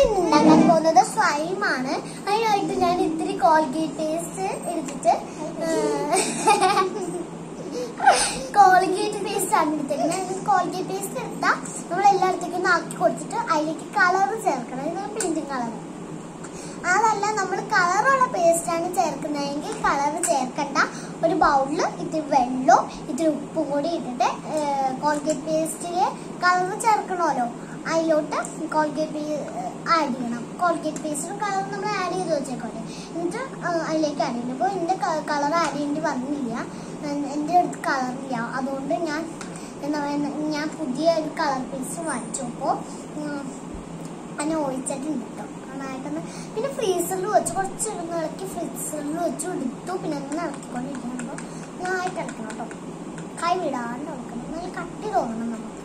ഇന്ന് ഉണ്ടാക്കാൻ പോകുന്നത് സ്ലൈമാണ്. അതിനായിട്ട് ഞാൻ ഇത്തിരി കോൾഗേറ്റ് പേസ്റ്റ് എടുത്തിട്ട് കോൾഗേറ്റ് പേസ്റ്റ് ആണ് എടുത്തിരിക്കുന്നത്. കോൾഗേറ്റ് പേസ്റ്റ് എടുത്താൽ നമ്മൾ എല്ലായിടത്തേക്കും ആക്കി കൊടുത്തിട്ട് അതിലേക്ക് കളർ ചേർക്കണം. ഇതൊരു പെയിന്റിങ് കളർ. അതല്ല നമ്മൾ കളറുള്ള പേസ്റ്റാണ് ചേർക്കുന്നതെങ്കിൽ കളർ ചേർക്കണ്ട. ഒരു ബൗളിൽ ഇത്തിരി വെള്ളവും ഇത്തിരി ഉപ്പും കൂടി ഇട്ടിട്ട് കോൾഗേറ്റ് പേസ്റ്റില് കളർ ചേർക്കണമല്ലോ, അതിലോട്ട് കോൾഗേറ്റ് ആഡ് ചെയ്യണം. കോൾഗേറ്റ് പേസ്റ്റും കളർ നമ്മൾ ആഡ് ചെയ്ത് വെച്ചേക്കോട്ടെ. എന്നിട്ട് അതിലേക്ക് ആഡ് ചെയ്യണം. ഇപ്പോൾ എൻ്റെ കളർ ആഡ് ചെയ്യേണ്ടി വന്നില്ല, എൻ്റെ അടുത്ത് കളറില്ല. അതുകൊണ്ട് ഞാൻ പുതിയ ഒരു കളർ പേസ്റ്റ് വാങ്ങിച്ചപ്പോൾ അതിനെ ഒഴിച്ചിട്ടുണ്ട് കേട്ടോ. നന്നായിട്ടൊന്ന് പിന്നെ ഫ്രീസറിൽ വെച്ച് കുറച്ചൊന്ന് ഇളക്കി ഫ്രീസറിൽ വെച്ച് എടുത്തു. പിന്നെ ഒന്ന് ഇളക്കിക്കൊണ്ടിരിക്കുമ്പോൾ നന്നായിട്ട് ഇളക്കണം കേട്ടോ. കൈ വിടാണ്ട് ഇളക്കണം. നല്ല കട്ടി തോന്നണം നമുക്ക്.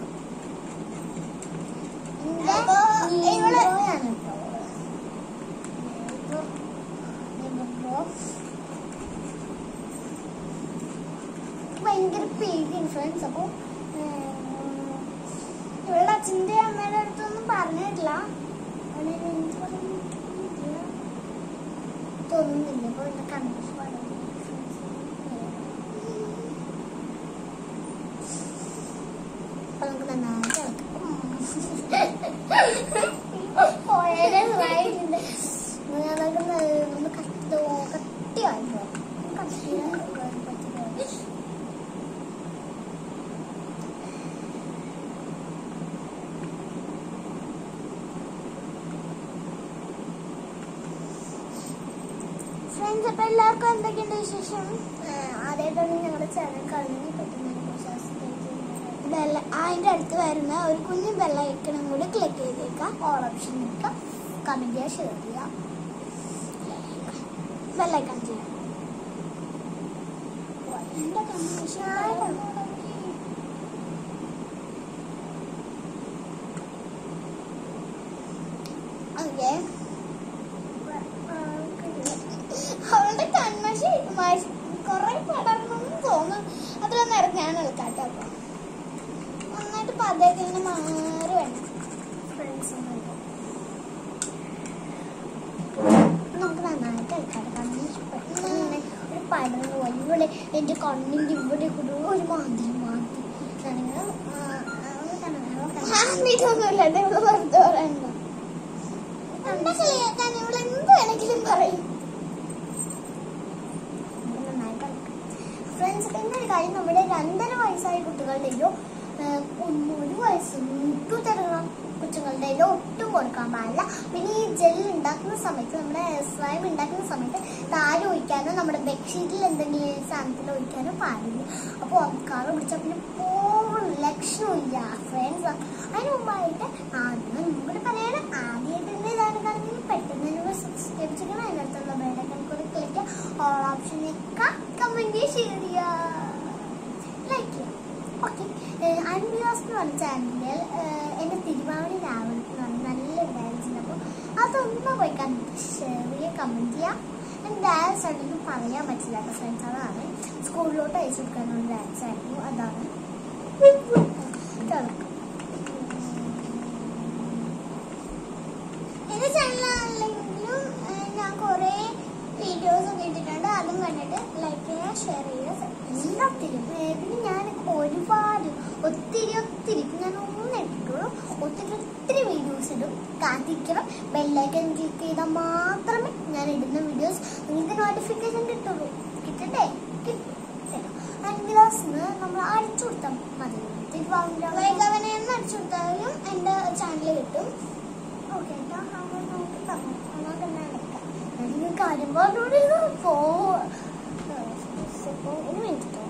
ഭയങ്കര പേടി ഇൻഫ്ലുവൻസ്. അപ്പോൾ ഇവളുടെ അച്ഛൻ്റെ അമ്മയുടെ അടുത്തൊന്നും പറഞ്ഞിട്ടില്ല തോന്നുന്നില്ല. അപ്പോൾ എന്റെ കൺഫ്യൂഷൻ നമുക്ക് നന്നായിട്ട് കട്ടിയായിട്ടോ. ഫ്രണ്ട്സ്, അപ്പോൾ എല്ലാവർക്കും എന്തൊക്കെയുണ്ട് വിശേഷം? ആദ്യമായിട്ടാണ് ഞങ്ങളുടെ ചാനൽ കാണുന്നത്. പറ്റുന്ന അതിൻ്റെ അടുത്ത് വരുന്ന ഒരു കുഞ്ഞു ബെൽ ഐക്കണും കൂടി ക്ലിക്ക് ചെയ്തേക്കാം. ഓൾ ഓപ്ഷൻ എടുക്കുക, കമൻറ്റ് ചെയ്യുക, ഷെയർ ചെയ്യുക, ബെൽ ഐക്കൺ ചെയ്യാം. ഓക്കെ, അവളുടെ കൺമഷി കുറെ പടർന്നെന്ന് തോന്നും. അത്ര നേരം ഞാൻ എടുക്കാട്ടോ. അപ്പൊ നന്നായിട്ട് പതേക്കിങ്ങനെ മാറി വേണം. ഫ്രണ്ട്സ് നമുക്ക് നന്നായിട്ട് എടുക്കാം. കൺമഷി പെട്ടെന്ന് ഒരു പടർന്ന് പോയി. ഇവിടെ എൻ്റെ കണ്ണിൻ്റെ ഇവിടെ കൂടെ ഒരു മാതിരി ഇതൊന്നുമില്ല. ഇവിടെ വെറുതെ പറയണ്ട. എന്നെ കളിയാക്കാൻ ഇവിടെ എന്ത് വേണമെങ്കിലും പറയും. ഫ്രണ്ട്സ്, പിന്നെ ഒരു കാര്യം, നമ്മുടെ 2.5 വയസ്സായ കുട്ടികളുടെയോ 1 വയസ്സ് തരണം കൊച്ചുങ്ങളുടെയോ ഒട്ടും കൊടുക്കാൻ പാടില്ല. പിന്നെ ഈ ജെൽ ഉണ്ടാക്കുന്ന സമയത്ത്, നമ്മുടെ സ്ലൈം ഉണ്ടാക്കുന്ന സമയത്ത് താരം ഒഴിക്കാനോ നമ്മുടെ ബെഡ്ഷീറ്റിൽ എന്തെങ്കിലും സാധനത്തിൽ ഒഴിക്കാനോ പാടില്ല. അപ്പോൾ കറ പിടിച്ചാൽ പിന്നെ പോകുന്ന ലക്ഷണമില്ല ഫ്രണ്ട്സ്. അതിന് മുമ്പായിട്ട് മുമ്പിൽ പറയണം, ആദ്യമായിട്ട് തന്നെ ഇതാണ് കാണുന്നത് പെട്ടെന്ന് സബ്സ്ക്രൈബ് ചെയ്യണം. അതിനടുത്തുള്ള ബെല്ലൈക്കൺ കൂടി ക്ലിക്ക് ചെയ്യുക. ഓൾ ഓപ്ഷൻ നിൽക്കുക, കമൻറ്റ് ചെയ്യുക, ലൈക്ക് ചെയ്യുക. ഓക്കെ, അൻവിയാസ് എന്ന് പറഞ്ഞ ചാനലിൽ എൻ്റെ തിരുവാവണി രാവണൻ എന്ന് പറഞ്ഞ നല്ലൊരു ഡാൻസ് ഉണ്ട്. അപ്പോൾ അതൊന്ന് പോയി കണ്ടിട്ട് ഷെയർ ചെയ്യുക, കമൻറ്റ് ചെയ്യുക. എൻ്റെ ഡാൻസ് ആയിട്ടൊന്നും പറയാൻ പറ്റില്ല കേട്ടോ ഫ്രണ്ട്സ്. അതാണ് സ്കൂളിലോട്ട് അയച്ചു കൊടുക്കാനുള്ള ഡാൻസ് ആയിരുന്നു. അതാണ് എൻ്റെ ചാനലാണെങ്കിലും ഞാൻ കുറേ വീഡിയോസ് ഒക്കെ ഇട്ടിട്ടുണ്ട്. അതും കണ്ടിട്ട് ലൈക്ക് ചെയ്യുക, ഷെയർ ചെയ്യുക, എല്ലാത്തിലും. പിന്നെ ഞാൻ ഒരുപാട് ഒത്തിരി ഞാൻ ഒന്നും ഇട്ടിട്ടുള്ളൂ. ഒത്തിരി വീഡിയോസ് ഇടും. കാത്തിരിക്കണം. ബെല്ലൈക്കൺ ക്ലിക്ക് ചെയ്താൽ മാത്രമേ ഞാൻ ഇടുന്ന വീഡിയോസ് നിങ്ങൾക്ക് നോട്ടിഫിക്കേഷൻ കിട്ടുള്ളൂ. കിട്ടട്ടെ, അൻഗ്ലാസിന് നമ്മൾ അടിച്ചു കൊടുത്താൽ മതി. തിരുവാവനെ അടിച്ചു കൊടുത്താലും എൻ്റെ ചാനൽ കിട്ടും. ഓക്കെ, നോക്കി തന്നു. എന്നാൽ തന്നെ എടുക്കാം. കാര്യം പറഞ്ഞോട് ഇനി വേണ്ടിട്ടോ